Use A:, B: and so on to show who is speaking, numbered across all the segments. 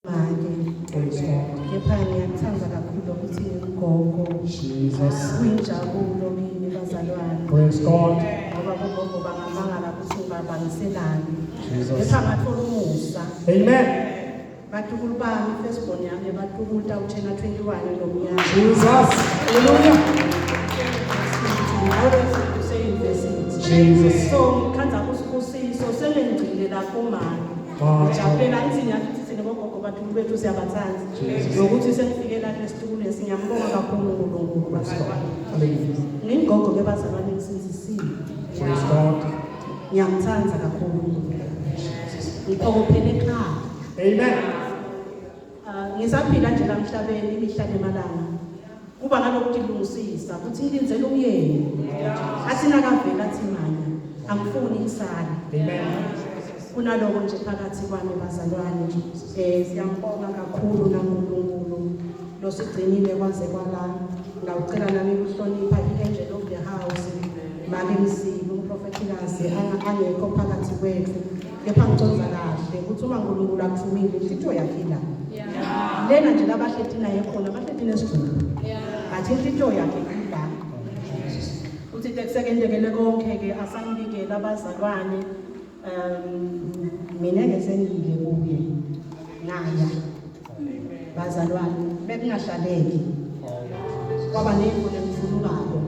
A: Praise God. Jesus. Praise God. Jesus. Amen. Jesus. Hallelujah. Jesus.
B: So kanza kusibusiso selengcile lapho manje. Ngijabula ngithi ngogogo bathu bethu siyabathanza. Nokuthi senifike la lesitulo lesingiyambonga kakhulu uNkulunkulu bazalwane. Ningogo ke bazalwane ngisizisile.
A: Praise God.
B: Ngiyamthanza kakhulu. Ngiphokophele ekhaya.
A: Amen.
B: Ngisaphila nje la emhlabeni imihla nemalanga. Kuba ngalokho dilungisisa ukuthi ngilenzele umyeni. Athina kavela athi manje angifuni isali.
A: Amen.
B: Kunaloko nje phakathi kwami bazalwane siyambonga kakhulu naNkulunkulu losigcinile kwaze kwala ngawucela nami ukuhlonipha iangel of the house Make Msibu umprofetikazi angekho phakathi kwethu kepha ngiconza kahle ukuthi uma uNkulunkulu akuthumile inhlitho yakhe la lena nje labahleti naye khona bahleti nesizulu bathi inhlitho yakhe la uthi tekusekendekele konke ke asangibikela abazalwane mina ngesengile kuye ngaya bazalwane bekungahlaleki kwaba nemfundo emfulukako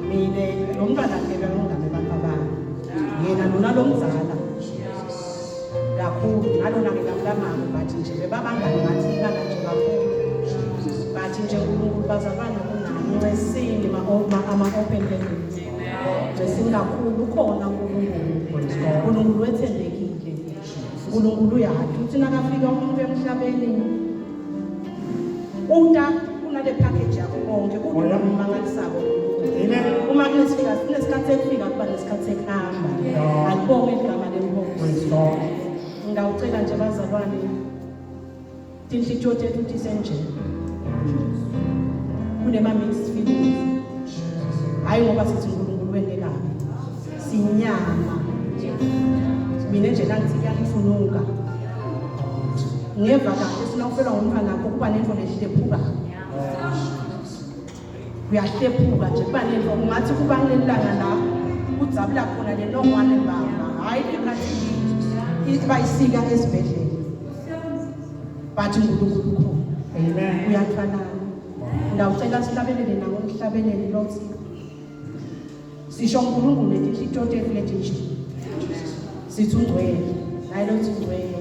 B: mina lo mntwana ngeke ngingame bantwana yena lona lo mzala kakhulu nalona ngikamlamama bathi nje bebabangani ngathi ngana nje kakhulu bathi nje uNkulunkulu bazalwane kunami ncesini ama open heavens besingakhulu khona uNkulunkulu wethembekile uNkulunkulu yathi uthi nakafika umuntu emhlabeni uta kunale package yakho konke kudla umangalisako uma kunesifika sinesikhathi ekufika kuba nesikhathi ekuhamba alibonge igama lenkosi ngawucela nje bazalwane inhlithiyo tethu uthi senje kunema mixed feelings hayi ngoba sithi uNkulunkulu wende kabi sinyama mina nje nangithi kuyafunuka ngeva kahle sina ufela ngomntwana nakho kuba nento lehlephuka uyahlephuka nje kuba nento ungathi kuba nelanga la udzabula khona le nongwane baba hayi engathi ithi bayisika esibhedlela bathi uNkulunkulu khona
A: Amen.
B: uyafanana ngawucela sihlabelele nawo umhlabelele lothi sisho uNkulunkulu lethi inhlithiyo tethu lethi nje sithi ungcwele hayi lothi ungcwele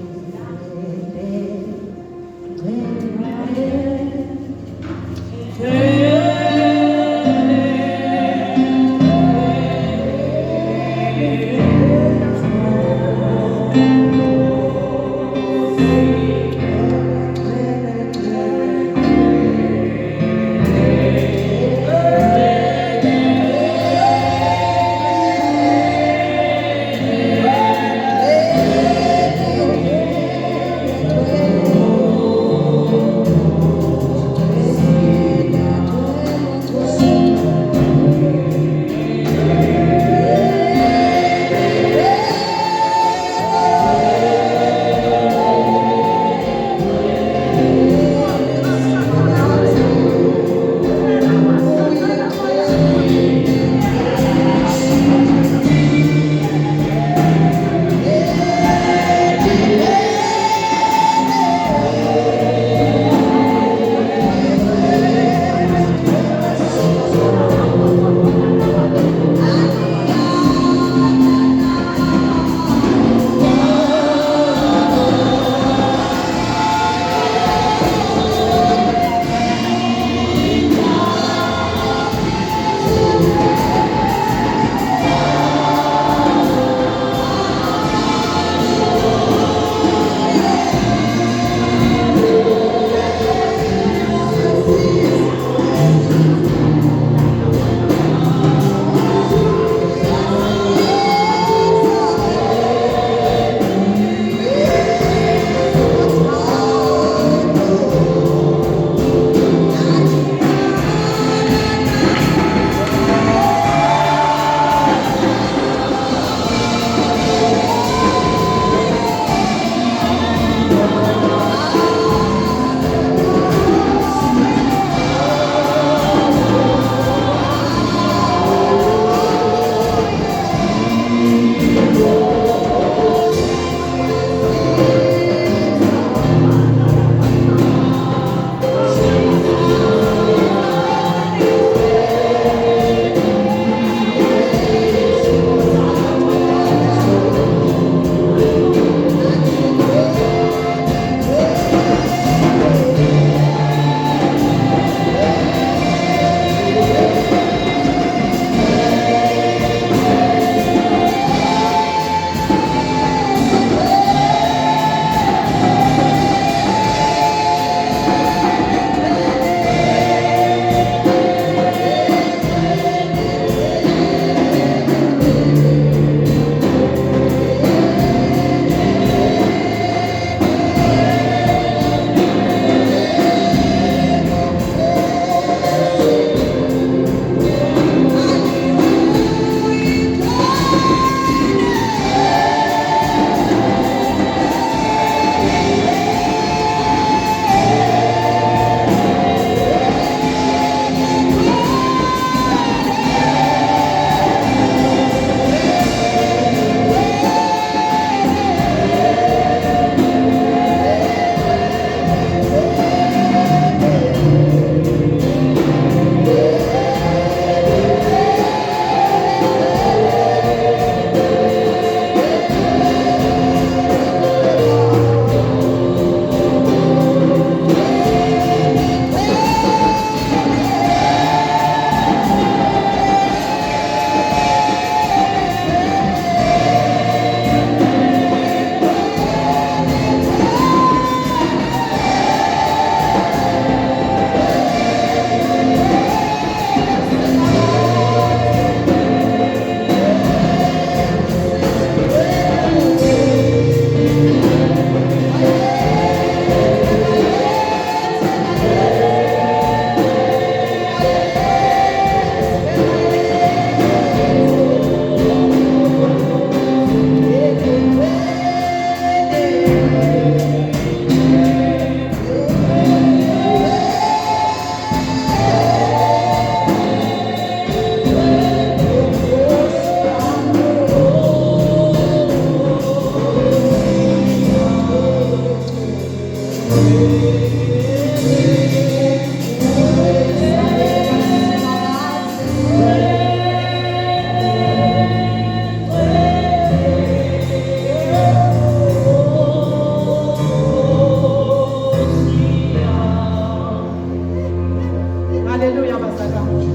B: Hallelujah, bazalwane.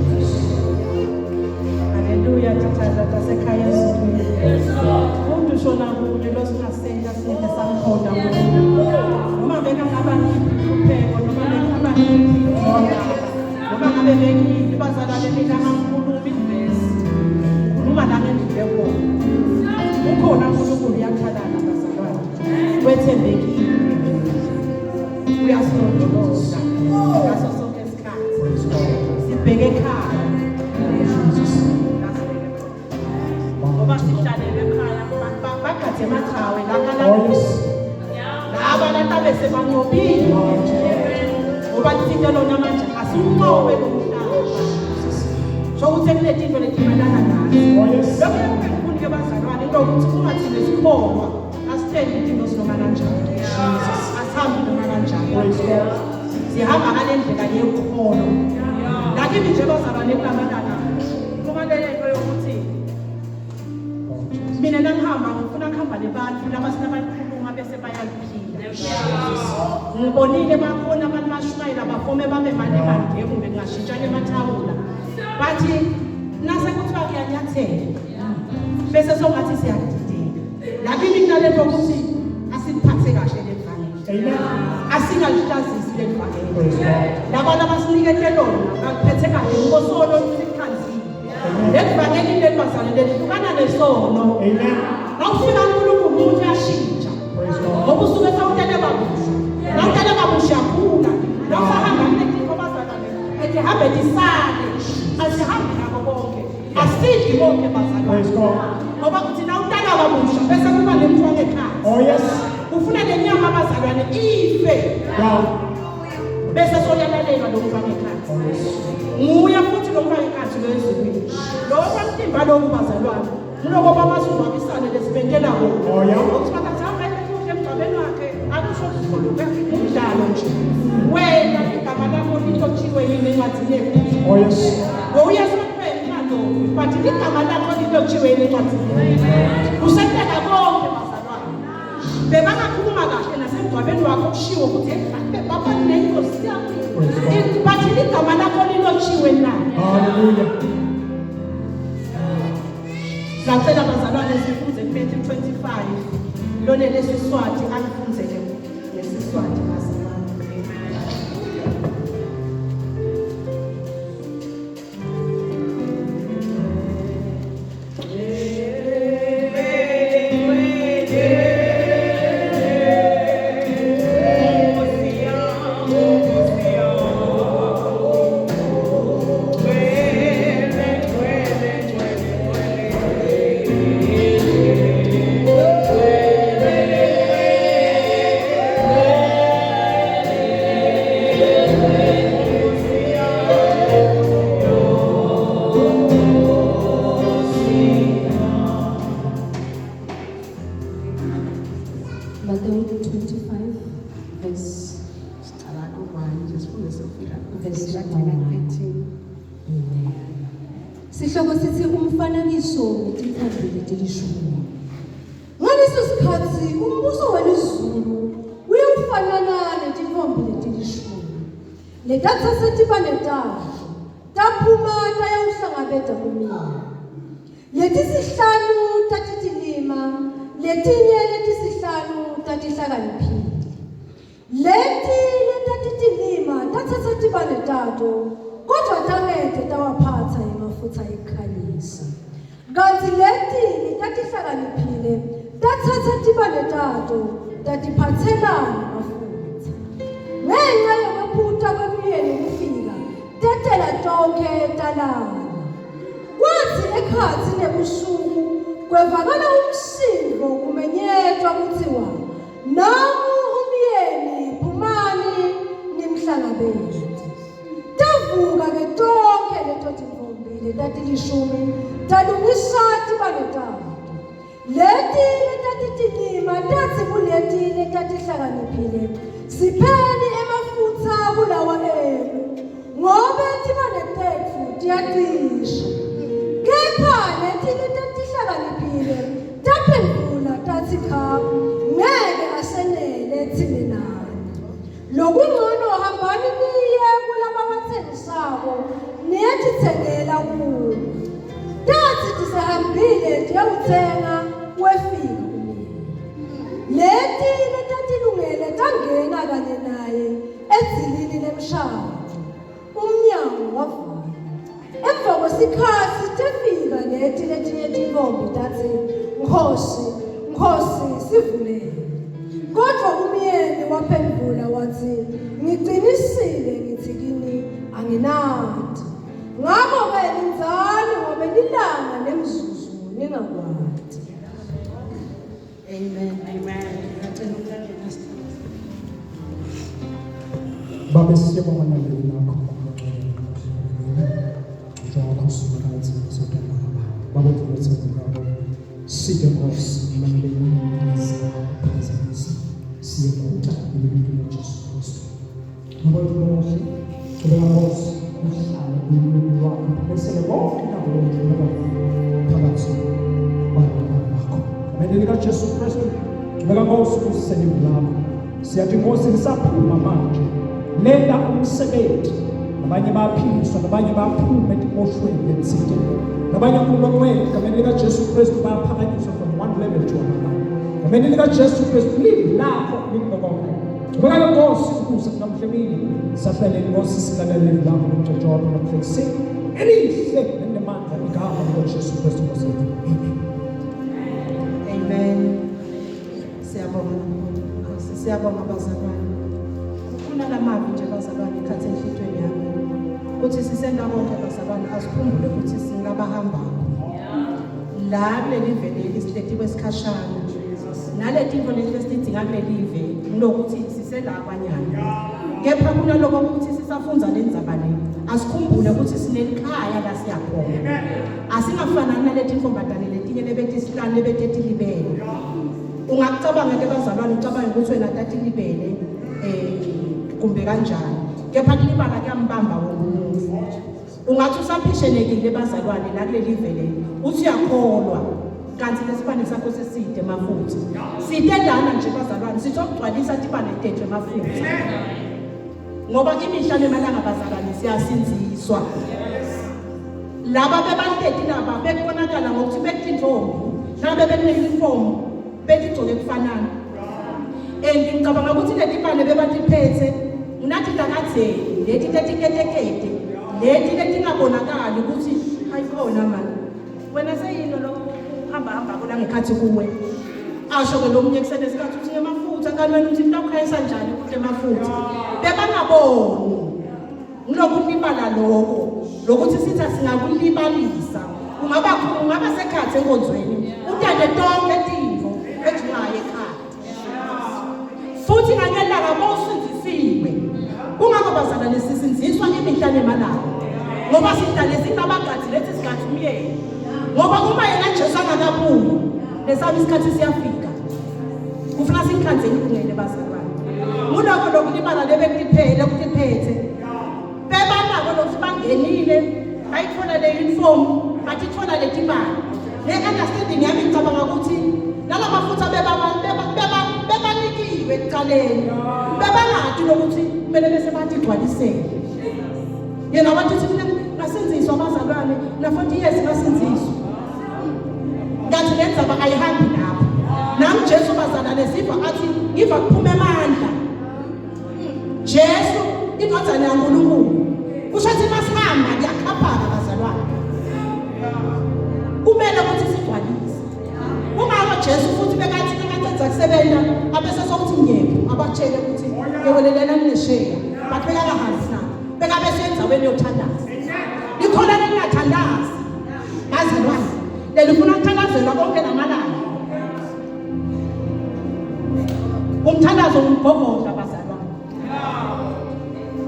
B: Hallelujah, tatha sekhaya ezulwini. Umuntu ushona kunye losingasenda sinike samkhoda noma bekangaba ngiphupheko noma bekangaba ngiphola noma ngabe bekini bazalwane mina ngikhuluma ivesi ngikhuluma la ngendleko ukhona uNkulunkulu uyathalana bazalwane wethembekile uyasondoloza ngaso sonke isikhathi sibheke ekhaya ngoba sihlalele ekhaya bakade emathawe laba lantabe sebanqobile ngoba lithinto lona manje asinqobe lomhlaba so ukuthi kunezinto letimalana nazo lokho kufunike bazalwane into ukuthi kungathi nesikholwa asithenge izinto sinoma kanjani asihambi noma kanjani sihamba ngale ndlela yenkolo lakini nje bazalwane kunamalana kumalele into yokuthi mina nangihamba ngifuna ukuhamba nebantu laba sinabakhuluma bese bayaliphila ngibonile bakhona abantu bashumayela bafome babe manje bande kumbe ngashintshana emathawula bathi nase kuthiwa kuyanyathela bese songathi siyadideka lakini kunalento ukuthi asiphathe kahle levangeli asingalihlazisi levangeli labantu abasinikele lona baphethe kahle ngosolo sikhanzile levangeli lelibazane lehlukana nesono awufika uNkulunkulu umuntu uyashintsha ngoba usuke sawutele babusha nawutele babusha yakhula nawusahamba kunezinto bazalwane ethi hambe disale asihambi nabo bonke asidi bonke bazalwane ngoba kuthi nawutala babusha bese kuba nemfoko ekhaya ufuna lenyama bazalwane ife bese soyalaleka lokufaka ekhaya nguye futhi lokufaka ekhaya lezwini lokho mtimba lokhu bazalwane kunokuba masuzwabisane lesibendela bona okuthi bathamba emgcabeni wakhe akusho ukukhuluka umdlalo nje wena igama lakho lithotshiwe yini encwadini yeBhayibheli ngoUyesu wemkhando but igama lakho lithotshiwe yini encwadini usetela bonke bazalwane bebangakhuluma kahle nasemgcabeni wakho kushiwo ukuthi baba nenkosi yakho but igama lakho lithotshiwe na haleluya Sacela bazalwane sifunze Matthew 25 lona lesiswati alifunzeke lesiswati bazalwane
C: Sihloko sithi umfananiso wetintambile letilishumi. Ngaleso sikhathi umbuso welizulu uyamfanana netintambile letilishumi. Letathatha tibane tazo taphuma tayawuhlangabeza kumina. Letisihlanu tatitilima, letinye letisihlanu tatihlakaniphile. Letatitilima tathatha tibane tato kodwa tamete tawaphatha emafutha ekhanyisa. Kanti leti tatihlakaniphile tathatha tibane tato tatiphathelana amafutha. Ngenxa yokuphutha kwemiyeni kufika tetela tonke talana. Kwathi ekhathi nebusuku kwevakala umsindo kumenyethwa kuthiwa namu umyeni phumani nimhlangabeze. Tavuka ke tonke leto tinkombile tatilishumi talungisa tibane tato. Leti letatitilima tatsi kuleti letatihlakaniphile sipheni emafutha kulawa enu ngoba tibanetetfu tiyacisha kepha letinye tetihlakaniphile taphendula tathi cha ngeke asenele thine nani lokungcono hambani niye kulabawathengisako niyatithengela kubo tathi tisehambile ndiyawuthenga wefika leti letatilungele tangena kanye naye edzilini lemshado umnyango wavala emva kwesikhathi tefika leti letinye tintombi tathi Nkosi sivulele kodwa umyeni waphendula wathi ngiqinisile ngithi kini anginandi ngakho-ke ninzani ngoba nilanga nemzuzu ningakwati.
B: Amen.
A: Baba siyabonga naleli lakho njengoba usukanza sodwa baba uthi ngabo sike Nkosi naleli phazamisa siyekuta ibintu Jesu Kristu ngoba Nkosi Nkosi uhlala ibintu lwakho bese bonke nabo phakathi bakho naleli ka Jesu Kristu ngoba Nkosi usenibulala siyathi Nkosi lisaphuma manje lenda umsebenzi nabanye baphiliswa nabanye baphuma etimoshweni lensike nabanye kulomwele ngameni lika Jesu Kristu baphakanyiswa from one level to another ngameni lika Jesu Kristu lapho lingokonke ngoba Nkosi ukuze namhlebile sahlele Nkosi silalele lapho umjojobo nomfleksi elihle nemandla igama lika Jesu Kristu Nkosi
B: Amen. Siyabonga bazalwane kunalamavi nje bazalwane ikhathi enhlitweni yami ukuthi sisenda konke bazalwane asikhumbule ukuthi singabahambako la kuleli vele isihleti kwesikhashana naleti into lezi esidinga kuleli ive kunokuthi sisela abanyana kepha kunaloko ukuthi sisafunza lenzabane asikhumbule ukuthi sinelikhaya la siyakhona asingafanani naleti intombazane letinye lebethi sihlanu lebethi libele ungakucabanga ke bazalwane ucabanga ukuthi wena tati libele kumbe kanjani kepha kulibala kuyambamba womuntu ungathi usaphishenekile bazalwane la kuleli vele uthi uyakholwa kanti lesibane sakho seside mafutha side lana nje bazalwane sithokugcwalisa tibane tethe mafutha ngoba imihla nemalanga bazalwane siyasinziswa laba bebanteti laba bekubonakala ngokuthi bekuthintombi nabe bekuneliform betigcoke kufanana ngicabanga ukuthi leti bane bebatiphethe unathi takadzeni leti tetiketekete leti letingabonakali ukuthi ayikhona mani wena seyino lo hamba kona ngekhathi kuwe asho ke lo munye kusenesikhathi uthi ngemafutha kanti wena uthi mntawukhayisa njani ukuthi emafutha bebangaboni nginokulibala lokho lokuthi sithi singakulibalisa ungaba sekhathi enkonzweni utande tonke tinto ejimaye ekhaya futhi ngangelanga mawusinzisiwe kungakho bazalwane sisinziswa imihla nemalanga ngoba sidale sinabagathi lethi sikhathi umyeni ngoba uma yena Jesu angakabuyi lesami isikhathi siyafika kufuna sikhanze ingcele bazalwane muloko lokulibala lebekutiphethe ukutiphethe bebanako lokuthi bangenile ayithola le uniform bathi ithola le tibani le understanding yami ngicabanga ukuthi nalamafutha bebanikiwe ekuqaleni bebangathi lokuthi kumele bese bathi igcwaliseke yena wathi mina ngasinziswa abazalwane na 40 years ngasinziswa ngathi lenzaba ayihambi lapho nami Jesu bazalwane siva athi ngiva kuphuma amandla Jesu indodana yaNkulunkulu kusho ukuthi masihamba kuyakhaphaka bazalwane kumele ukuthi sigcwalise kungawa Jesu futhi bekathi nakacenza kusebenza abese sokuthi ngiyephi abatshele ukuthi yewelelela nesheya bapheka kahansi na beka bese enzaweni yothandaza likhona lingathandazi bazalwane lelifuna ukuthandazela konke namalanga umthandazo umgogodla bazalwane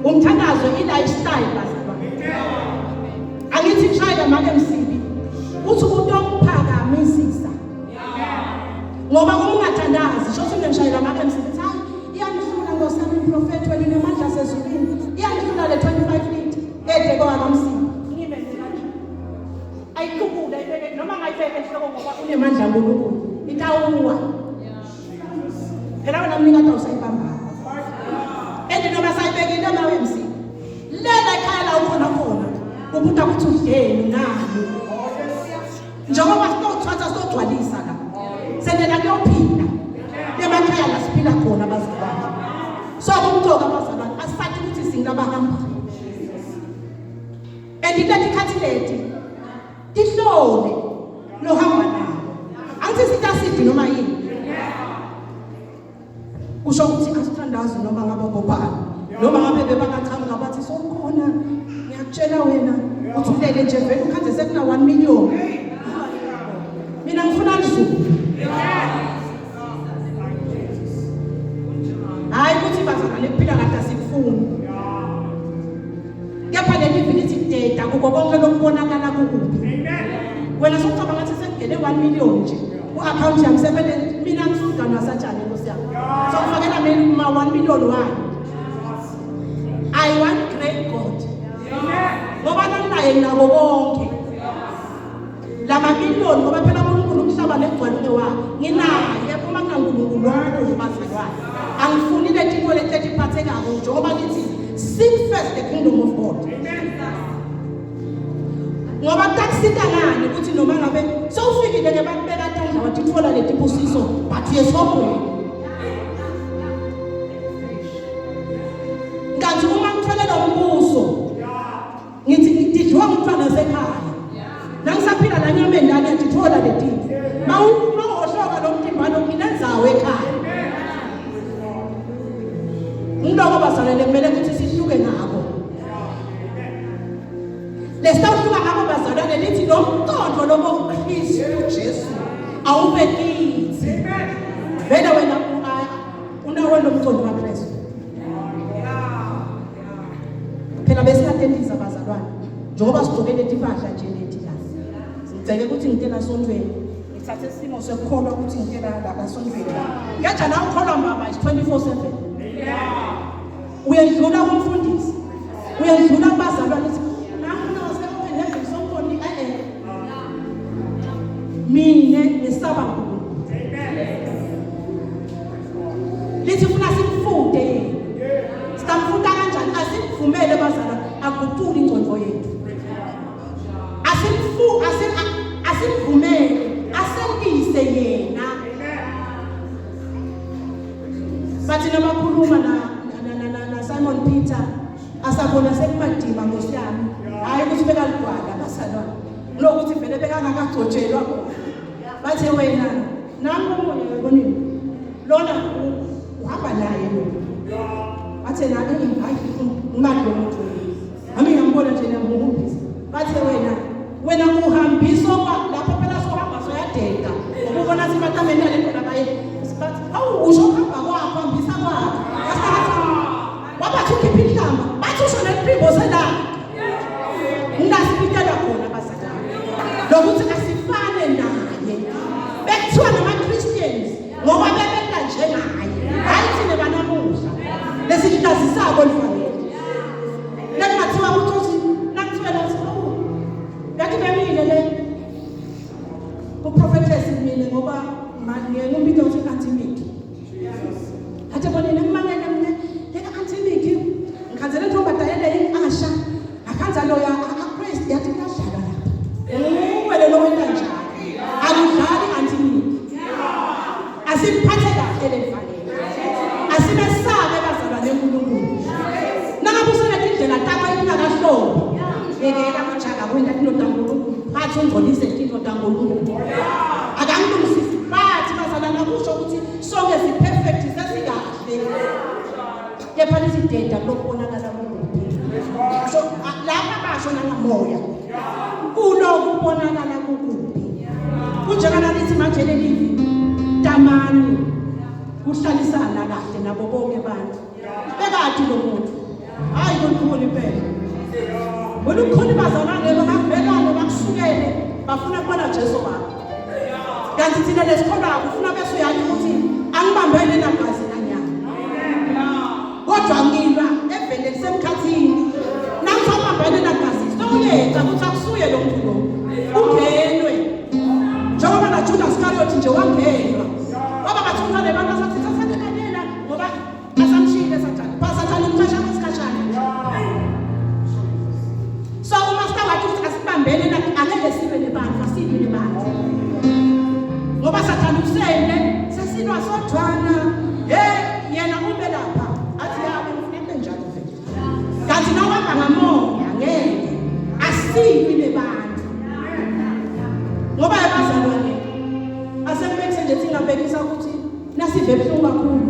B: umthandazo i-lifestyle bazalwane angithi kushayela make msibi uthi umuntu okuphakamisisa ngoba uma ungathandazi sho singeshayela make msibi hayi iyanihlula ngosami mfethu wena unemandla sezulwini iyandlula le 25 litre ede kwakamsini ngimenze kanje ayiqhubule noma ngayibeke enhloko ngoba unemandla ngokukhulu itawuwa phela wena mnikade usayibamba ende noma sayibekile nawe MC lela ekhaya la ukhona khona umuntu akuthi udleni nalo njengoba sitothatha sitogcwalisa la sendela kuyophinda emakhaya la siphila khona bazalwane so kumthoka bazalwane asisathi ukuthi singabahamba endilethi khathi leti tihlole lo hamba nawo angithi sitasidi noma yini kusho ukuthi asithandazi noma ngabe bobani noma ngabe bebangachanga bathi sokhona ngiyakutshela wena uthi ulele nje vele ukhanze sekuna 1 million mina ngifuna nzulu hayi ukuthi bazalwane kuphila kade asikufuni kepha leli vilithi data kuko konke lokubonakala kukubi wena sokucabanga ngathi sekugele 1 million nje ku-account yami sebele mina ngifugana nasatshane nkosi yami sokufakela mina 1 million wani I want great God ngoba naye nabo bonke lama million ngoba phela uNkulunkulu umhlaba negcwalule wa nginaye uma kunaNkulunkulu wonke bazalwane angifuni leti into leti ephathekako njengoba lithi seek first the kingdom of God ngoba takusita ngani ukuthi noma ngabe sowufikile ke bakubeka tandla wathi thola leti posiso but yesopho ngathi uma ngitholela umbuso ngithi ngididwa umntwana sekhaya nangisaphila la nyama ndani ngithola leti mawuhloka lo mtimba lo nginenzawo ekhaya ngiloko bazalwane kumele ukuthi sihluke ngabo lesitawuhluka ngabo bazalwane lithi lo mqondo lo boKristu Jesu awube kithi vele wena unawo lo mqondo kaKristu phela besingatendiza bazalwane njengoba sigcoke leti mpahla nje leti la ngiceke ukuthi ngitela sondweni ngithathe isimo sokukholwa ukuthi ngitela la sondweni ngenja la ukholwa mama is 24/7 uyadlula kumfundisi uyadlula kubazalwane mine ngisaba lithi ufuna simfude sitamfuda kanjani asimvumele bazalwane akutuli ingcondo yethu asimvumele asendise yena bathi nabakhuluma na Simon Peter asabona sekumadima Nkosi yami hayi ukuthi bekalugwala bazalwane lokuthi vele bekangakagcotshelwa bathe wena nami umoya webonini lona uhamba naye lo bathe naye hayi ngimali lo muntu ami ngiyambona nje namuhambisa bathe wena uhambisa lapha phela sohamba soyadeka ukubona sibatameni lento labaye sibathi awu usho hamba kwakho hambisa kwakho wabathi ukhipha ihlamba bathi usho nephimbo sela ngasipitela khona bazalwane lokuthi asifane naye bekuthiwa nama-Christians ngoba bebenda njengaye hayi thine banamuhla lesihlazisako lifanele lekungathiwa ukuthi nakuthiwa lathi yathi bemile le uprofethesi mina ngoba ngumbiko uthi antimiki athi bonini kumanele mine leka antimiki ngikhanzele ntomba dayele asha akhanza loya aChrist yathi kuyadlala lapha wena lo wena njani akudlali antimiki asiphathe kahle lefanele asimesabe bazalwane uNkulunkulu nakabusela indlela takho ingakahlobo yekela kujaka kwenda kunodankulunkulu bathi ungcolise indodankulunkulu akamlungisisi bathi bazalwane kusho ukuthi sonke si-perfect sesikahle kepha lisideda lokubonakala kukubi so lapha basho nangamoya kulo kubonakala kukubi kunjengana lithi manje lelivi tamani kuhlalisana kahle nabo bonke abantu bekade lo muntu hayi kukhulu impela olukhulu bazalwane bakubhekana bakusukele bafuna kubona Jesu wabo kanti thina lesikholwa ufuna bese uyathi ukuthi angibambele nagazi nanyana kodwa masodwana yena ube lapha athi yabe ngifuna njalo vele kanti nawuhamba ngamoya ngeke asikwi lebantu ngoba yabazalwane asekubekise nje singabhekisa ukuthi nasive ebuhlungu kakhulu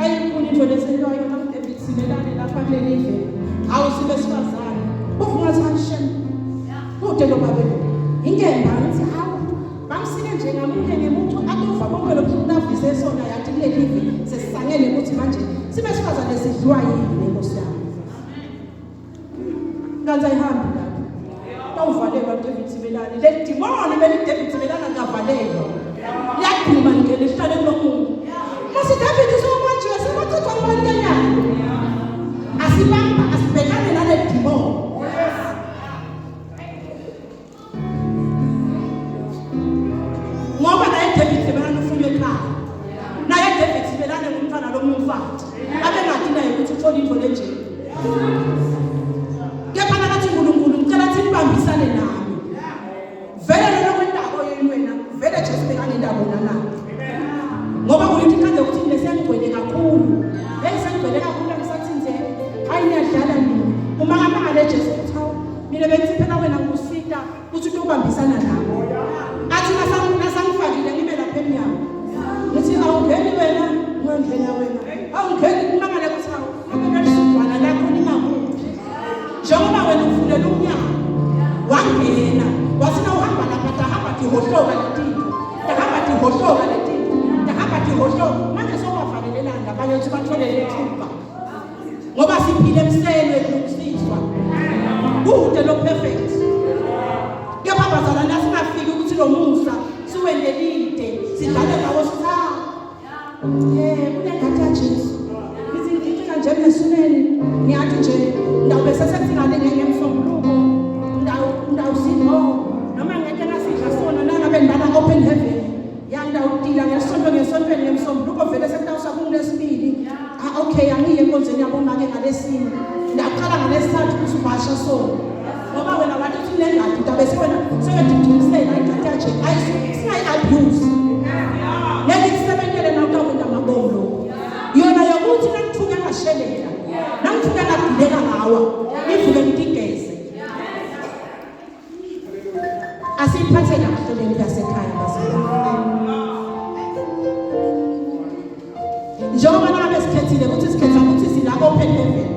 B: ayikhulu into lesentwayo kaDavid Simelane lapha kulelive awusibe sifazane ufuna sanishem kude lo babelo ingemba ngithi hawu bamsike nje ngamunye ngemuntu akuva konke lobuhlungu avise sona yathi kulelive sesisangene ukuthi manje sibe sifazane sidliwa yini Nkosi yami kanti ayihambi lapho bawuvalelwa David Simelane le demoni beli David Simelane akavalelwa liyaduma ngene lihlale kulomuntu mase David sokwanje semathethwa imali kanyana asibamba asibhekane nale demoni ngoba naye David Simelane ufuna ekhaya naye David Simelane ngumntwana lomumfati abengathi naye ukuthi uthola into lenje kepha nakathi uNkulunkulu ngicela ukuthi nibambisane nami vele lelo kwendaba yenu wena vele nje sibekane indaba nana ngoba kulithi kanje ukuthi nesiyangcwele kakhulu sengcwele kakhulu ngisathi nje hayi niyadlala nini uma ngama ngale Jesu uthawu mina bengiphela wena ngusita ukuthi ubambisana nabo athi nasangifakile ngibe lapha eminyango ngithi awungeni wena ngwendlela wena awungeni uma ngale kuthawu ngoba lesizwana lakho ningakuthi njengoba wena uvulela umnyango wangena wasina uhamba lapha tahamba dihohloka letinto tahamba dihohloka letinto tahamba dihohloka manje sowavalelelanga abanye ukuthi bathole lethuba ngoba siphile emselwe lokusizwa kude lo perfect kepha bazalwane asingafiki ukuthi lo musa siwendelide sidlale ngawo sitha kunengathi ya Jesu ngithi kanje nesuneni ngiyathi nje ndawube sesethingale ngemsombuluko ndawusidlo noma ngeke nasidla sona nangabe ndala open heaven yandawutila ngesonto ngemsombuluko vele sekutawusa kulesibili okay angiye enkonzweni yabona ke ngalesini ndaqala ngalesithathu kusibasha sona ngoba wena wathi uthilengadi tabese wena sewethi ayithatha nje ayisingayi abuse neli sebenzele nawutawenda mabomlo yona yokuthi nakuthuka ngashelela nakuthuka ngabhileka ngawa ivuke ngitigeze asiphathe kahle lento yasekhaya bazalwane njengoba nabe sikhethile ukuthi sikhetha ukuthi silabo open heaven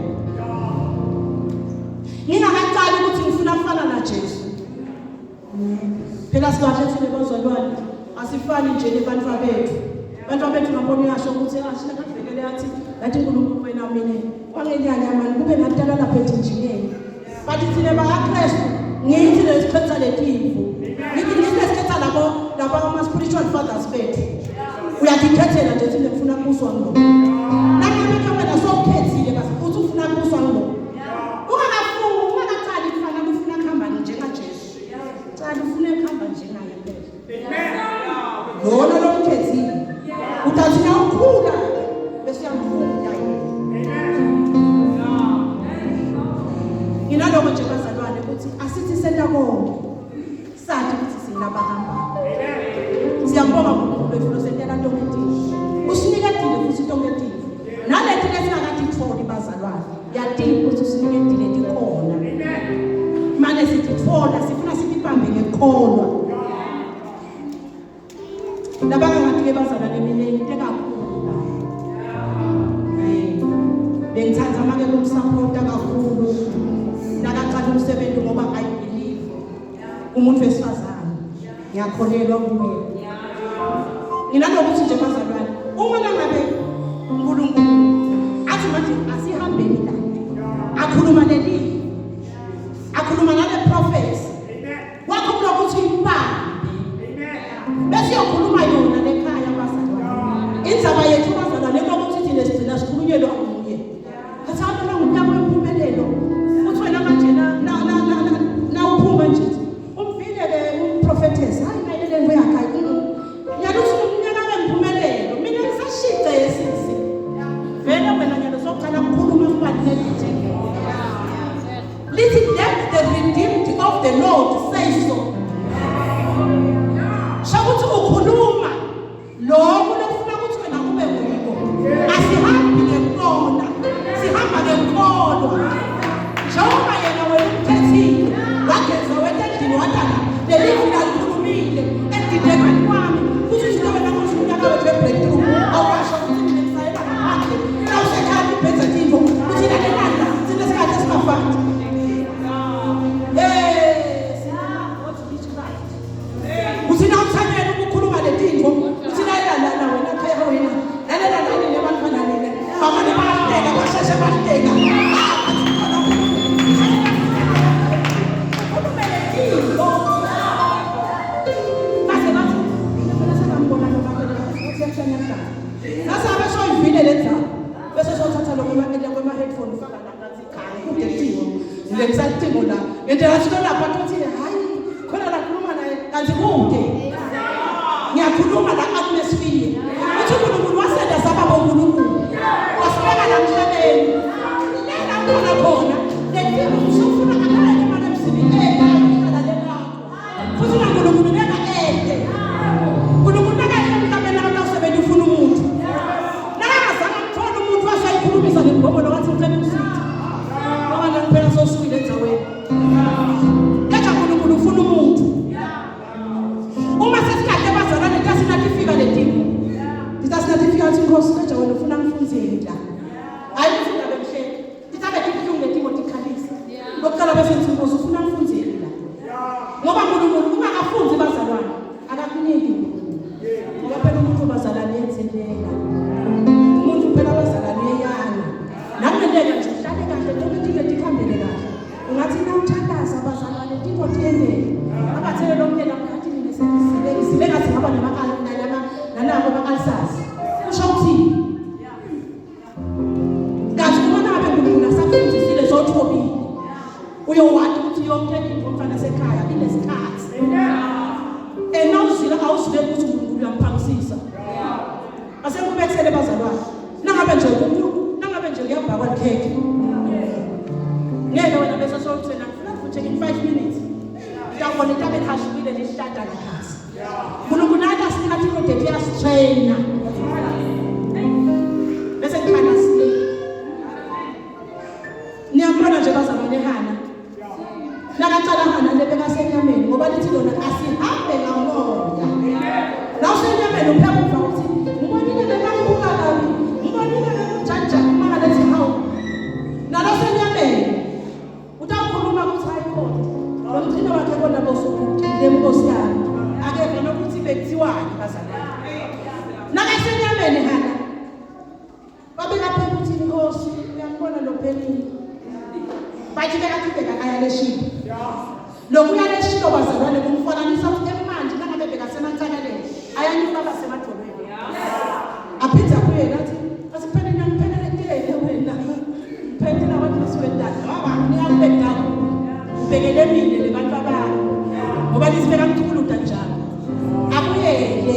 B: ngingakaqali ukuthi ngifuna kufana na Jesu phela sibakhethile bazalwane asifani nje nabantu bethu ngabona yasho ukuthi ashina kadlekele yathi lathi uNkulunkulu wena mina wangenyanya mani kube natala lapha enjiniyeni bathi thina bakaKristu ngithi lesikhetha letimvu ngithi lesikhetha labo ama spiritual fathers bethu uyakhethela nje ukuthi ngifuna kuswa ngo nakho wena sokhethile basi uthi ufuna kuswa ngo ungaqali kufana ufuna kuhamba njenga Jesu cala ufuna kuhamba njengaye phela lona lomkhethile utathi nawukhula bese yamfunda nginaloko nje bazalwane ukuthi asithi senta konke sathi ukuthi sinabahamba siyabonga uNkulunkulu wethu sentela ntometifu usinikedile futhi ntometifu nalethi lesingakathi tholi bazalwane yadinga ukuthi usinikedile dikhona manje sithi thola sifuna sibambe ngekholwa labanga ngathi ke bazalwane mina into kakhulu bengithatha make kumsupporta kakhulu nakaqala umsebenzi ngoba I believe umuntu wesifazane ngiyakholelwa kuye nginanokuthi nje bazalwane uma ngabe uNkulunkulu athi manje asihambeni la akhuluma leli akhuluma nale prophets wakho ukuthi impambi bese yokhuluma yona lekhaya bazalwane indzaba yethu bazalwane ukuthi thina sigcina sikhulunyelwa kuye kathatha ngumntana wempumelelo uthi wena manje na uphuma nje umvile le prophetess hayi mayelele ngoyakha nyaluthi umnyaka wempumelelo mina ngisashida yesisi vele wena nyalo sokuqala ukukhuluma kubalulekile lithi let the redeemed of the Lord say so shakuthi ukhuluma lokho lokufuna ukuthi uyabaleka. Base bathi mina sekambona lo makela uyahlanya njani. Nasabe soyivile lenza. Bese sothatha lo kwema headphone ufaka la ngathi khaya kudetingo. Ngilekusathingo la. Ngente asho lapha ukuthi hayi khona la khuluma naye kanti kude. Ngiyakhuluma la atmosphere. Uthi uNkulunkulu wasenda sababo uNkulunkulu. Wasibeka la emhlabeni. Lela khona khona. Lethimo usufuna akanye imali emsebenzini la lena. Futhi uNkulunkulu lena ende. uNkulunkulu akahle emhlabeni abantu asebenza ufuna umuntu. Nakangazange mthola umuntu wasayikhulumisa ngegobolo wathi ucela usizo. Ngoba ngempela sosuke endzaweni. Yacha uNkulunkulu ufuna umuntu. Uma sesikade bazalane kasinatifika letimo. Ngisasinafika athi Nkosi manje wena ufuna ngifunzeni la. Hayi ufuna bemhleke. Ithabe ibuhlungu letimo tikhalisa. Ngokuqala bese ngithi Nkosi ufuna ngifunzeni la. Ngoba uNkulunkulu uma akafunzi bazalwane akakuniki. Ngoba phela umuntu bazalane yenzelela. Umuntu phela bazalane yana. Nakulenga nje uhlale kahle njengoba tikhambele kahle. Ungathi nawuthandaza bazalwane tipo tiendele. Abathele lo mntwana ngathi mina sibenga singaba namakala nalabo bakalisazi. Usho uthini? Kahle uma ngabe uNkulunkulu asafundzisile zothobile. Uyowathi ukuthi yonke into mfana sekhaya inesikhathi. Nawuzile awuzile ukuthi uNkulunkulu uyamphakisisa. Asekubethele bazalwane. Nangabe nje kuyabhakwa likhekhe. Ngeke wena bese sokuthena ngifuna futhi in 5 minutes. Ngiyabona into abehashukile lesihlada laphansi. uNkulunkulu akasinika into dethi yasitraina. Bese kukhanya sini. Niyambona nje bazalwane Hana. Nakacala Hana lebeka senyameni ngoba lithi lona asihambe ngamoya. La usenyameni upheka uva ukuthi ngibonile bebabuka kabi. Ngibonile bemjanja uma lethi hawu. Nalo senyameni utakhuluma ukuthi hayikhona. Lo mthino wakhe bona bosukuthi lemkosi yami. Akekho nokuthi bekuthiwani bazalwane. Nakasenyameni Hana. Babeka phela ukuthi Nkosi uyambona lo Penny. Bathi bekaqhubeka aya leshilo. Lokuya leshilo bazalwane kumfananisa ukuthi emanje nangabe bekasemansakaleni ayanyuka basemadolweni. Aphinda kuye nathi asiphele nangiphelele intele wena. Phela abantu basiwendana baba ngiyabheka ubhekele mina lebantu abami. Ngoba lisibeka mthukuluda njalo. Akuyele.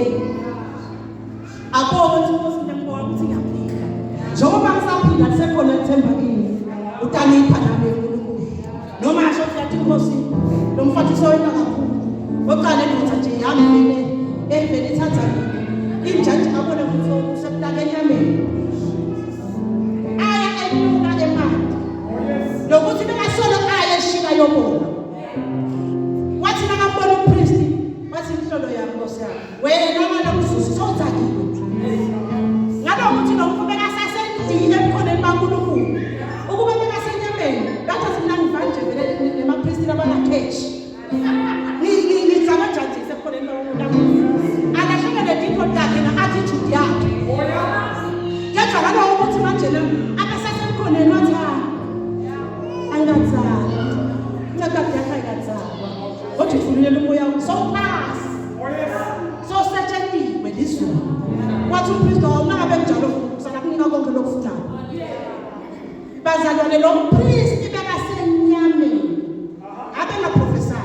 B: Abona ukuthi ngiyambona ukuthi ngiyaphila. Njengoba ngisaphila kusekhona ithemba kimi. Utanipha nami uNkulunkulu. Noma asho ukuthi Nkosi lo mfatiso wena kakhulu. Oqala ndoda nje yami evele ithatha injaji abone ukuthi usekulaka enyameni. Aya enyuka emali. Lokuthi bekasolo aya eshika yobona. Wathi nakabona upriest wathi inhlolo yami Nkosi yami. Wena manje ususi sozakile. Ngabe ukuthi lo mfo bekasasendile ebukhoneni baNkulunkulu. Ukube bekasenyameni bathi sinangivanje vele nemapriest labanakeshi. Ngizama jaji sekhoneni baNkulunkulu. Akahlangene dipho takhe na attitude yakhe. Yathi akalo ukuthi manje abasasemkhoneni wathi angazali. Ngakade yakayazalwa. Othi ufunile umoya so pass. So setsheliwe lizulu. Wathi upriest awungabe njalo kusana kunika konke lokufunayo. Bazalwane lo priest bekasenyameni. Abenga prophesy.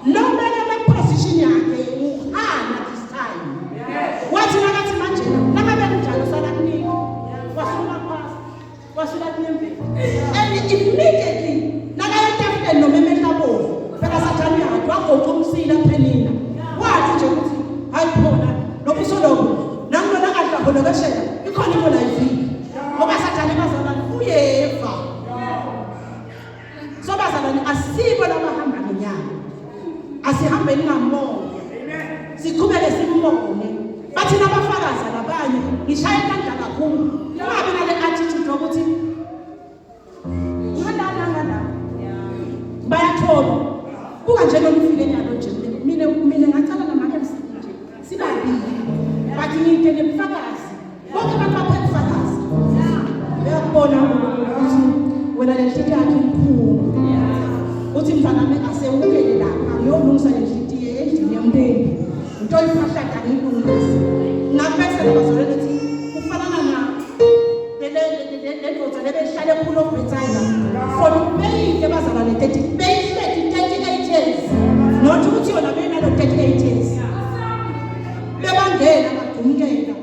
B: Lo beka position yakhe uHana this time. Wathi nakathi manje nakabe njalo sana kunika. Wasula pass. Wasula kunembe. And immediately nakayetafeni nomemehla bovu. Phela sathani yakhe wagoqa umsila phenina. Wathi nje ukuthi hayi khona lokusolobo nangona adla khona kashela ikhona into la iviki. Ngoba sathani bazalwane uyeva. So bazalwane asibo labahamba ngenyanga. Asihambeni ngamoya. Siqhubeke simbone. Bathi nabafakazi labanye ngishaya kandla kakhulu. Ungabe nale attitude ukuthi ngana bayathola. Buka nje lo mfike nyalo nje. Mina ngacala nama-MC nje. Sibabili. Bathi ngike nebufakazi. Bonke abantu baphethe ubufakazi. Uyabona ukuthi wena le nhliziyo yakhe inkulu uthi mfana wami asewukele lapha ngiyolungisa le nhliziyo endlini yomndeni into ifahlaka ngilungise ngaphethe labazalwane ukuthi kufanana na le ndoda lebehlale kulo Bethsaida for beyike bazalwane 30 beyihleti 38 years not ukuthi yona benalo 38 years bebangena badumkela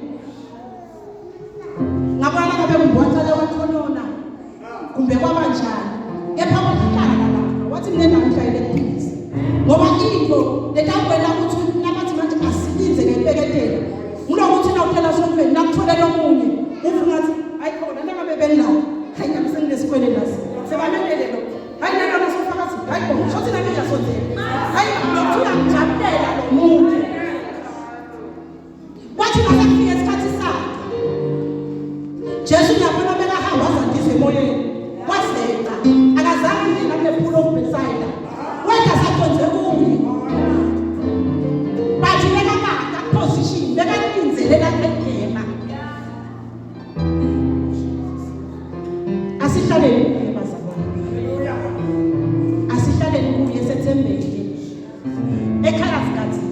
B: ngabana ngabe ngibwathale wathonona kumbe kwabanjani kepha wahlala lapha wathi mina ngihlayele iphisi ngoba into letakwela ukuthi nabathi manje asilinze ngempeketelo ngulokuthi nawuphela sontweni nakutholela omunye ufuna ukuthi ayikhona nangabe benlayo hayi ngabe senginesikwele lasi sebamenele lo hayi nalo sofakazi hayi bo shothi nami ngiyasonzela hayi nokuthula ngijabulela lo muntu wathi masakufika isikhathi sakhe Jesu uyabona bekahamba wazandisa emoyeni waseqa akazange ngena kule pool of Bethsaida wena sakhonze kuye bathi bekakaka position bekaninzele la ekhema asihlaleni kuye bazalwane asihlaleni kuye sethembeke ekhaya sikathi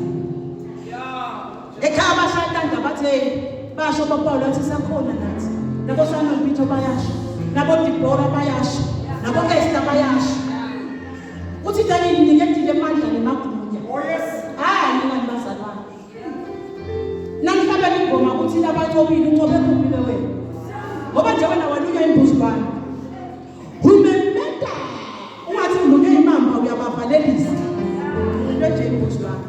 B: ekhaya bashayanda bathe basho baPaul athi sakhona nathi nabo sana Peter bayasho nabo Deborah bayasho nabo Esther bayasho uthi dani niniketile amandla nemagunya hayi ningani bazalwane namhlabeni ingoma ukuthi labathobile uncobe kuphile wena ngoba nje wena walunya imbuzi bani umemeta ungathi ulunya imamba uyabavalelisa into nje imbuzi bani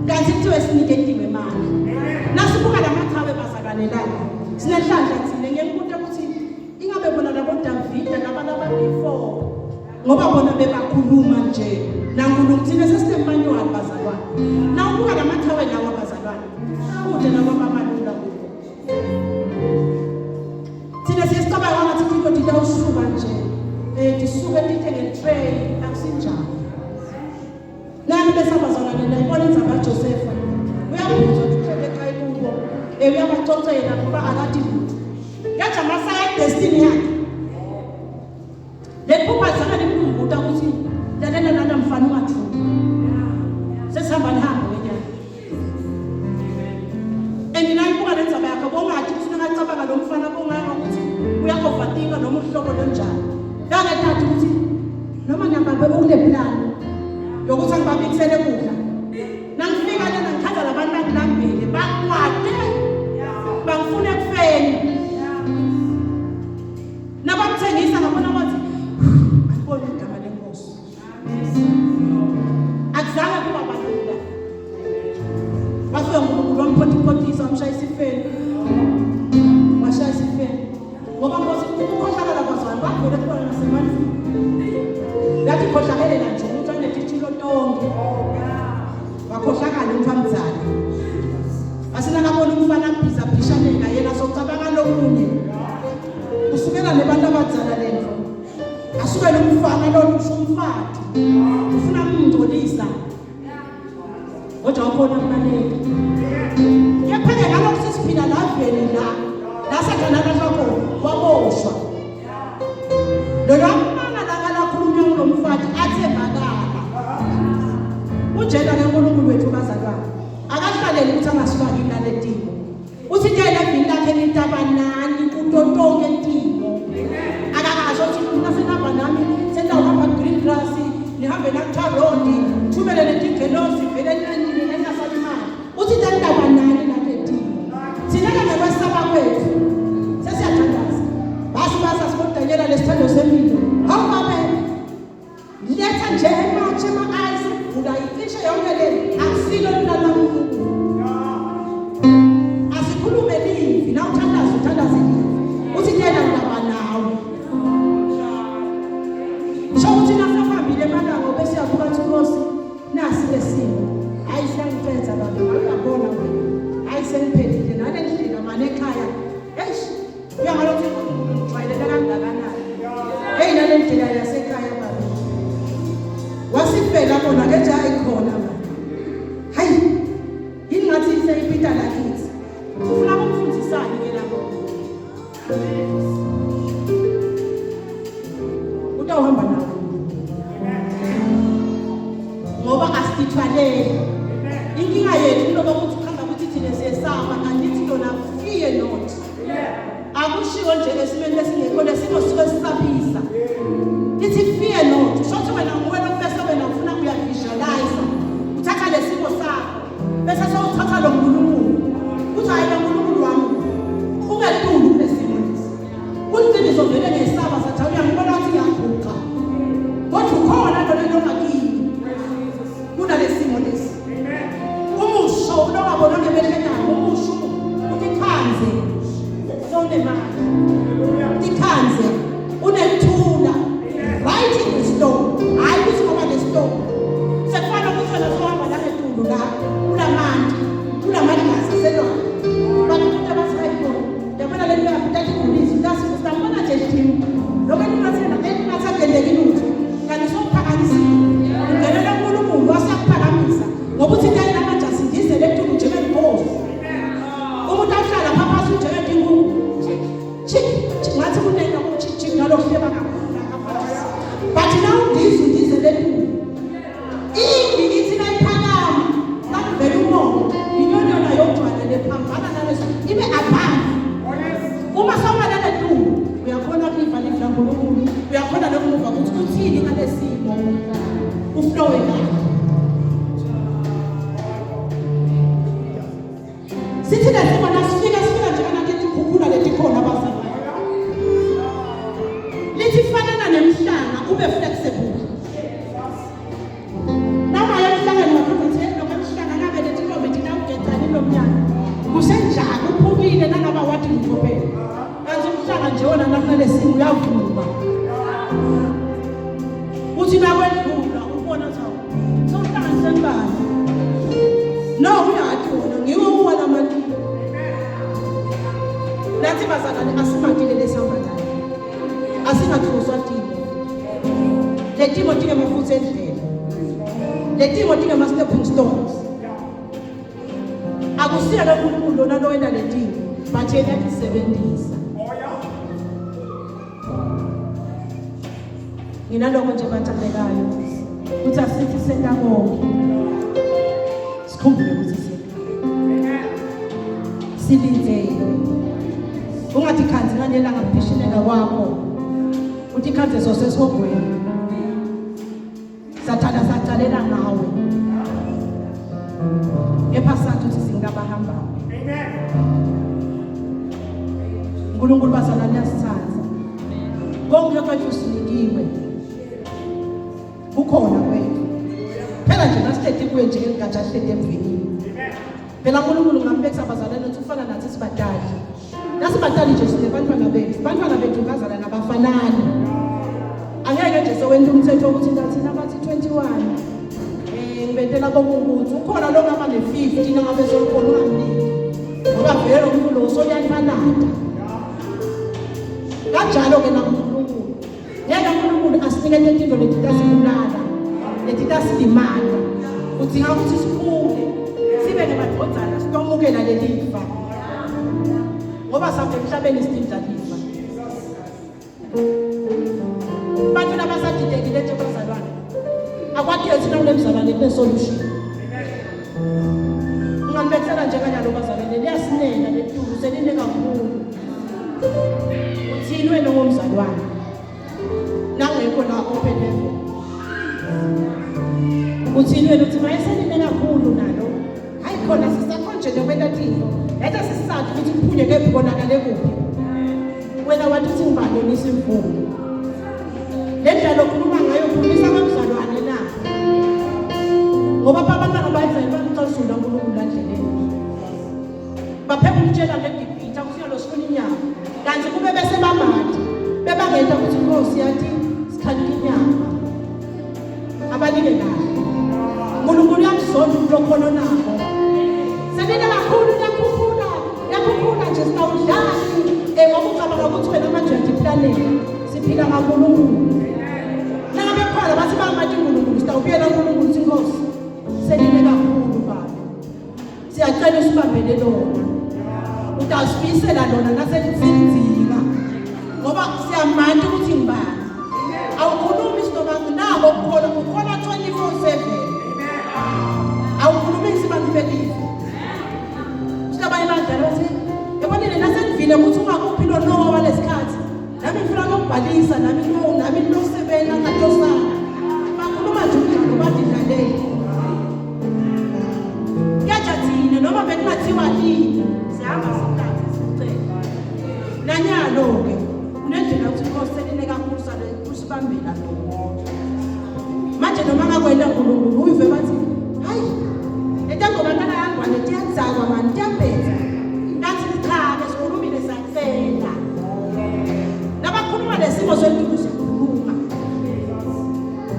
B: kanti kuthiwe siniketiwe imali nasibuka lamathawe bazalwane lapha sinehlandla thina ngiyekubuza ukuthi ingabe bona labo Davida nabalaba before ngoba bona bebakhuluma nje nankulunkulu thina sesisemanyuwali bazalwane nawubuka lamathawe lawa bazalwane kude nababalula kubo thina sesicabanga ngathi into didawusuka nje disuke dithenge tray akusinjalo nani besabazalwane la ibona inzaba Joseph uyabuza ukuthi ekhaya kubo uyabaxoxela ngoba akathi lutho yathi amasaya destiny yakhe lephupha zaka limkhumbuta ukuthi lalela nana mfana ungathuki sesihamba nihamba wenyana endinayibuka lenzaba yakhe bongathi kufuneka acabanga lo mfana bonganga ukuthi uyakovatinga noma uhlobo lonjani kangethathi ukuthi noma ngambe bekule plan yokuthi angibabikisele kudla nangifika lena ngikhaza labantu bangilambile bakwade bangifuna ekufeni nabamthengisa ngabona wathi akubona igama lenkosi akuzange kuba balula bafika uNkulunkulu wamphothiphothisa wamshaya isifeni washaya isifeni ngoba nkosi ukukhohlakala kwazona bavele khona nasemanzini yathi khohlakalela nje ukuthi anetithilo tonke wakhohlakala umfamzana asina kabona umfana bhiza bhishaneka yena sokucabanga lomunye usukela nebantu abadzala lento asukela umfana lo umfati ufuna umngcolisa kodwa ukhona umaleka yepheke ngalokho sesiphila la vele la sekanana sakho waboshwa lo lamana la khulunywa ngomfati athembakala unjena ke uNkulunkulu wethu bazalwane akahlaleli ukuthi angasifaki inani etimo uthi yena vini lakhe litabanani kutontonke etimo akakasho ukuthi mina senaba nami senda uhamba green grass nihambe na Tarot thumele letingelosi vele nini engasalimali uthi yena tabanani siyalela. Inkinga yethu into ukuthi ukhamba ukuthi thina siyesaba angithi yona fear not. Akushiwo nje esimeni lesingekho lesimo sike sisabisa. Ithi fear not. Shothi wena ngwena bese wena ufuna kuya visualize. Uthatha lesimo sakho. Bese sewuthatha lo nkulunkulu. Uthi hayi lo nkulunkulu wami. Ungetulu lesimo lesi. Kuthi ngizovele ngesaba sathi uyangibona ukuthi ngiyaphuqa. Kodwa ukhona lo lento ngakini. Kuna lesimo lesi. Umusho unongabona ngemehlweni yakho umusho uthi khanze. Sonke manje. Ikhanze unethula right in the store. Hayi ukuthi ngoba le store. Sekufana ukuthi wena sohamba la ngetulu la ulamandla aseselona. Abantu abasayiko yabona le nto yaphatha igulisi ngasi usambona nje team. Lokho ningathena engingathagendekile ukuthi kanti sokuphakamisa. Ungelela uNkulunkulu wasakuphakamisa ngoba uthi into namanje asindize le nto njenge inkosi. Umuntu ahlala phakathi njenge dingu. Ngathi kunena ukuthi ngalo hleba kakhulu ngaphansi. But now ndize le nto. Ithi nayiphakama nakuvela umoya inyonyona yogcwala lephambana naleso ibe abhanga. Uma sawubala le nto uyakhona ukuliva livla ngoNkulunkulu uyakhona nokuva ukuthi uthini ngalesimo uflowe ngayo. Sithi lesimo nasifika nje kana kithi khukhula letikhona abafana. Lithi fanana nemhlanga ube flexible. Nama yemhlanga ngaphansi lokho emhlanga ngabe letintombi dinawugethani lomnyaka. Kusenjalo uphukile nanaba wathi ngithopela. Kanti umhlanga nje wona namhlanje lesimo uyavuma. Uthi nakwedlula ubona thawu. Somhlanga sembali. No uyathi wona ngiwo uwala manje. Nathi bazalwane asimadile lesambatana. Asingathuswa timo. Le timo dinga amafutha endlela. Le timo dinga ama stepping stones. Akusiya lo uNkulunkulu lona lo wena le timo, but yena isebenzisa. Ngina lokho nje bathandekayo. Uthi asithi sendabonke. Sikhumbule ukuthi silindele. Ungathi khanzi nganelanga kuphishileka kwakho. Uthi khanzi sosesihogweni. Sathalela ngawe. Ephasathu uthi singabahamba. Amen. uNkulunkulu bazalwane yasithatha. Konke kwethu sinikiwe. Ukhona kwethu. Phela nje nasithethe kuye nje engathi ahlele emvinini. Phela uNkulunkulu ngambekisa bazalwane ukuthi ufana nathi sibadali. Nasibadali nje sinebantwana bethu. Bantwana bethu bazalwane abafanani. Angeke nje sowenza umthetho ukuthi thina bathi 21. Ngibethela kokuthi ukhona lo ngaba ne50 nangabe sokhona ungamniki. Ngoba vele uNkulunkulu usonyanfanada. Kanjalo ke nakuNkulunkulu. Yena uNkulunkulu asinike izinto leti tasibulala. Leti tasilimala. Udinga ukuthi sikhule. Sibe ngemadodana sitomukela lelifa. Ngoba sabe emhlabeni sidinga lifa. Bantu labasadidekile nje bazalwane. Akwathi thina kulemzalwane kunesolution. Ungambethela nje kanjalo bazalwane liyasinena letulu seline kakhulu. Uthini wena ngomzalwane? Nangekho la open level. Uthini wena uthi mayeseline kakhulu nalo. Hayi khona sisakhonje nobela thina. Yathi sisathu ukuthi kuphunye ke kubonakale kuphi. Wena wathi uthi ngibadonisa imfundo. Lendlela okhuluma ngayo ukhulisa abazalwane na. Ngoba abantwana bayizela baqasula uNkulunkulu landleleni. Bapheka umtshela ngedipita kusiya lo sifuna inyama. Kanti kube bese bamati. Bebangeta ukuthi Nkosi yathi sikhalile inyama. Abanike kahle. uNkulunkulu uyamzonda ulokholo nabo. Senina kakhulu yakhuphula nje sitawudlali. Ngoba ucabanga ukuthi wena manje uyadiplanela. Siphila kaNkulunkulu. Nabekhala bathi bamati uNkulunkulu sitawubuyela uNkulunkulu uthi Nkosi. Senine kakhulu baba. Siyacela usibambele lona. Utasifisela lona naselitsinzika. Ngoba siyamanda ukuthi ngibani. Awukhulumi sinoma nabo ukhona 24/7. ukubhalisa nami losebenza ngadosana bakhuluma nje umdlalo bathi dlaleni yajathini noma bekungathiwa yini sihamba sikhathi sicela nanyalo ke unendlela ukuthi useline kakhulu sale usibambela lo manje noma ngakwenda uNkulunkulu uyive bathi hayi etangoba ngangangwane tiyazakwa manje tiyabheza ngathi cha besikhulumile sakusela nabakhuluma lesimo sentulo sikhuluma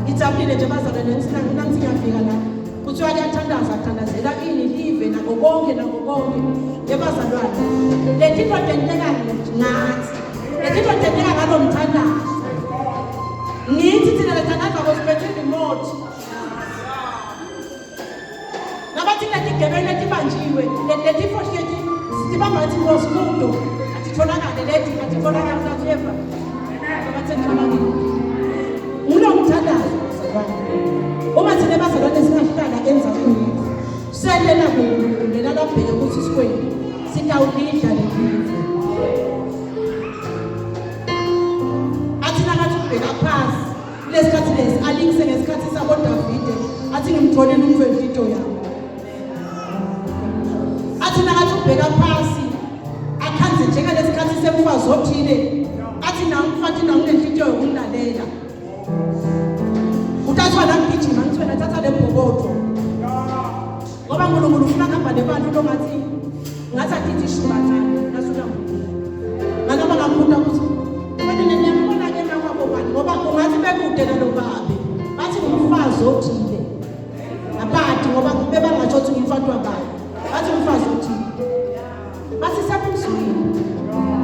B: ijabulile nje bazalwane nansi ngiyafika la kuthi uyathandaza athandazela ini live nako konke yebazalwane lethinto tenteka ngathi lethinto tenteka ngalo mthandazo ngithi thina lethandaza kwesiphethe remote nabathi letigebele tibanjiwe letifohleke sibamba athi ngosimundo atitholakale lethi atitholakale satheva abathenjani ulo mthandazo uma thina bazalwane singahlala enza kuyo selela kulela labheke ukuthi sikweli sitawulidla levivu athina ngathi ubheka phansi lesikhathi lesi alikise ngesikhathi sabo Davide athi ngimtholele umfetito yami athina ngathi ubheka phansi akhanze njengalesikhathi semfazi othile athi namfathi nanginenhlitiyo yokumlalela utathwa la mgijima ngithwe nathatha lebhokodo ngoba uNkulunkulu ufuna kuhamba nebantu longathi ngathi akithi shumathana nasuka ngalaba ngamuntu ukuthi wena niyambona ke nakwabo bani ngoba ungathi bekude nalo babe bathi umfazi othile abadi ngoba bebangatsho ukuthi umfazi wabayo bathi umfazi othile bathi sepumsukile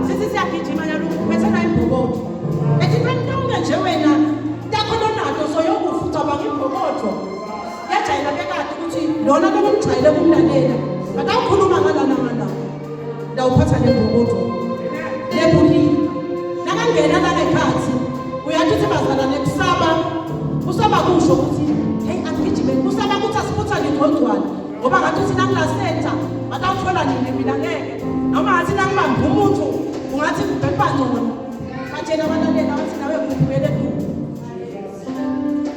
B: sithi siyagijima yalo bese na ibhokodo ethi bentonge nje wena takhononato soyokufutha bangibhokodo yajayela bekade ukuthi lona lokumjayele kumlalela akawukhuluma ngalana ndawuphatha lebhokodo lebuli nakangena la ekhathi uyathi uthi bazalwane kusaba kusho ukuthi hey angijime kusaba ukuthi asiphutha ngigcogcwana ngoba ngathi uthi nangilasenta batawuthola nini mina ngeke noma ngathi nangibamba umuntu ungathi ngibhebhangcono batshela abalalela bathi nawe kuphumele tu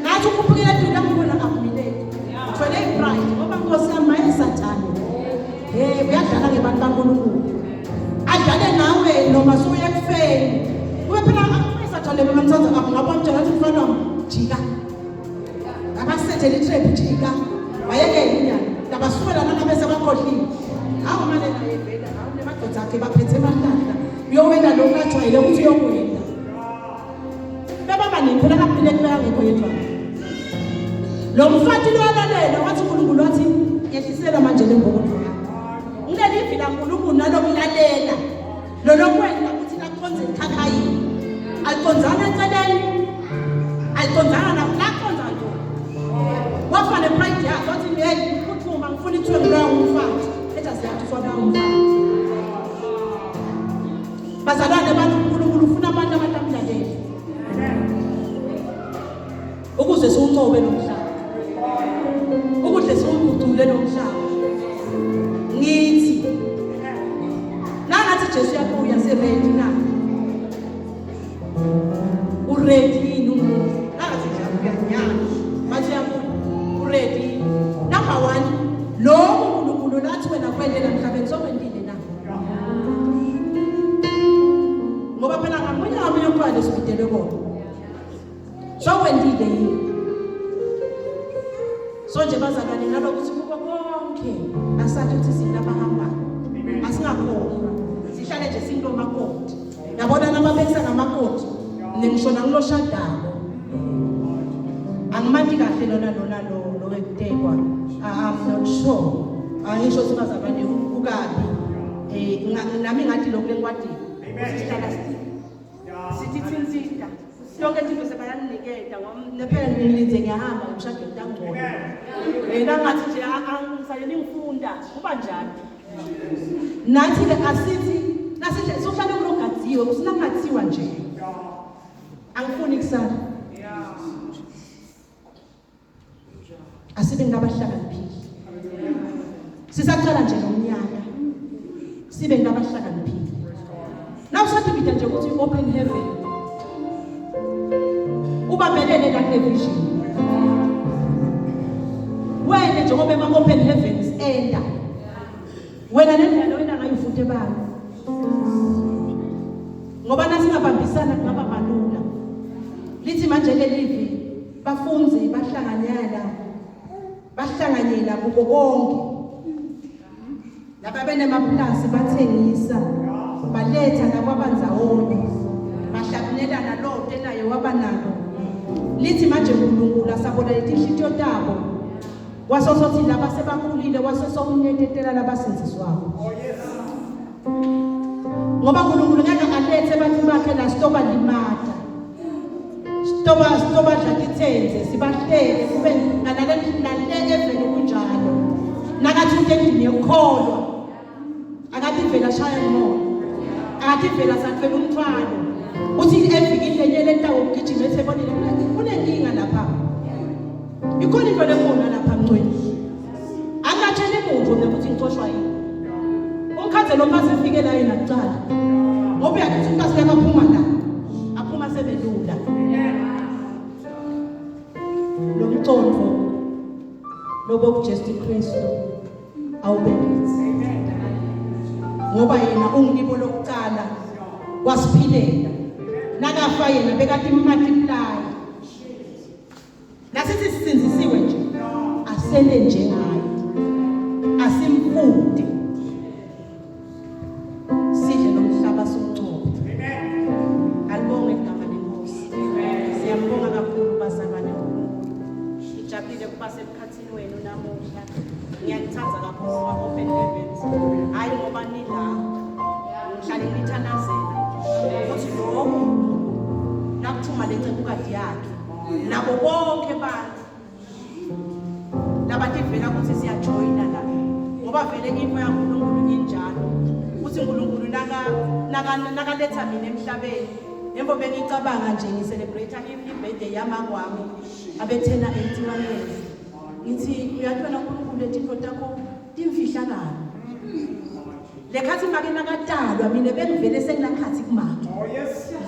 B: nathi ukuphukela tu ngibona akumileke uthwele ibride ngoba Nkosi yami mayesathane uyadlala ngebantu kaNkulunkulu adlale nawe noma suye kufeni kube phela asathane bemamthatha ngabo mtshela ukuthi mfana jika abasethele itrap jika bayekele inyanga labasukela nabese bakhohlile hawu manje naye vela hawu nemadoda akhe baphethe emadala uyowena lo kajwayele ukuthi uyokwenda bebaba niphela kaphile kubeka ngekho yedwa lo mfati lo alalela wathi uNkulunkulu wathi yehlisela manje lembokotho ngileli ivila uNkulunkulu nalokulalela lo lokwenda ukuthi lakhonze ikhakhayi alikonzana eceleni alikonzana nakukhonza nje wafana pride yakhe wathi hey uthuma ngifuna ithiwe ngulawo umfati ethi asiyathi sona umfati bazalwane abantu uNkulunkulu ufuna abantu abatamlalela ukuze siwuncobe nomhlaba ukudle siwugucule nomhlaba ngithi nangathi Jesu yabuya seready na uready umuntu nangathi yabuya bathi yabuya uready number 1 lo uNkulunkulu nathi wena kwendela emhlabeni sokwendile na ngoba phela ngamunye umntwana esibidele kona sokwendile yini so nje bazalwane nalokuthi kuko konke asathi ukuthi sina bahamba asingakhohlwa sihlale nje sinto makoti yabona nababekisa ngamakoti ningishona ngiloshadako angimandi kahle lona lo wekutekwa I'm not sure angisho sibazalwane ukabi nami ngathi lokho lenkwadi sihlala sithi thinsita sonke into sebayaniketa nephela nilinze ngiyahamba ngimshade ngitangcono nangathi nje angisayeni ngifunda kuba njani nathi ke asithi nasihle sohlala kulogadziwe kusinangathiwa nje angifuni kusala asibe ngabahlakaniphile sisaqala nje nomnyaka sibe ngabahlakaniphile nawusathi bida nje ukuthi open heaven ubambelele la television wena njengoba ema-open heavens enda wena nendlela wena ngayifute bani ngoba nasingabambisana kungaba malula lithi manje lelivi bafunzi bahlanganyela kuko konke laba benemaplasi bathengisa baletha nakwabanzawonye bahlabelelana lonke nayo wabanako lithi manje uNkulunkulu asabona letinhlitiyo tabo wasosothi laba sebakhulile wasosomnyetetela labasinziswabo ngoba uNkulunkulu ngeke alethe abantu bakhe la stoba limata stoba dlakithenze sibahlele kube nale evele kunjalo nakathi into endini yokholwa akathi vela shaya umoya akathi vela sathwele umthwalo uthi evikile nyele ntawo ugijima ethebonile kunenkinga lapha ikhona into lekhona lapha mncweni angatshele muntu ukuthi ngixoshwa yini umkhathi lo phase efike la yena kucala ngoba uyathi umkhathi akaphuma la aphuma sebelula lo mcondo lobo kuJesu Kristu awubekisi ngoba yena ungilibo lokucala wasiphilela nakafa yena bekade multiply nasithi sisinzisiwe nje asele njengaye asimfude sidle nomhlaba somncoko alibonge igama lenkosi siyambonga kakhulu bazalwane ijabulile kuba semkhathini wenu namuhla ngiyanithanda kakhulu open heavens hayi ngoba nila ngihlale ngithanazela ukuthi lo nakuthuma lencebo kade yakhe nabo bonke bantu labathi vela ukuthi siyajoyina la ngoba vele into yaNkulunkulu injalo uthi uNkulunkulu nakaletha mina emhlabeni embo bengicabanga nje ngicelebrate i-birthday yamakwami abethena 81 years ngithi uyathola uNkulunkulu letinto takho timfihlakala lekhathi make nakatalwa mina bengivele sengilakhathi kumake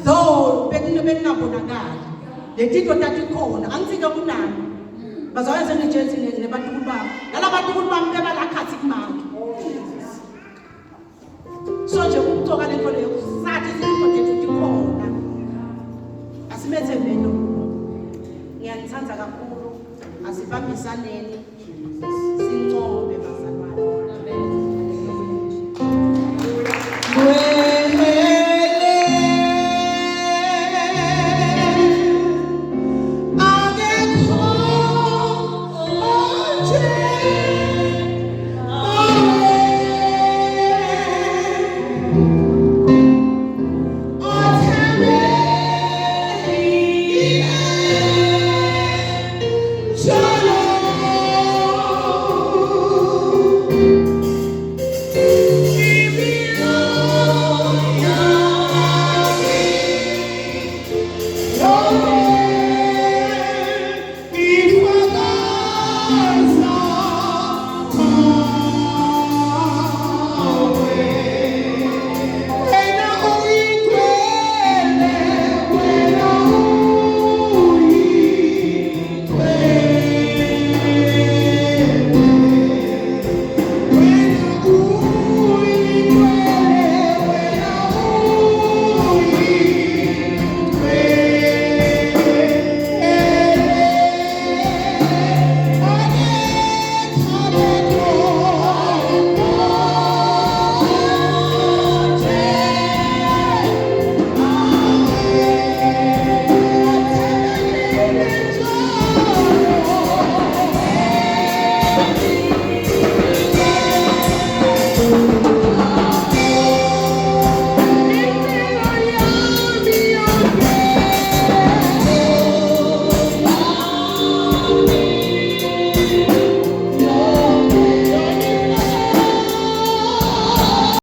B: though bekungabonakali letinto tatikhona angitsike kunani bazawenze ngijethi nebantu bami nalabantu bami bebalakhathi kumake so nje ukutoka lento leyo sathi izinto zethu tikhona asimethe velo ngiyanithanda kakhulu asibambisaneni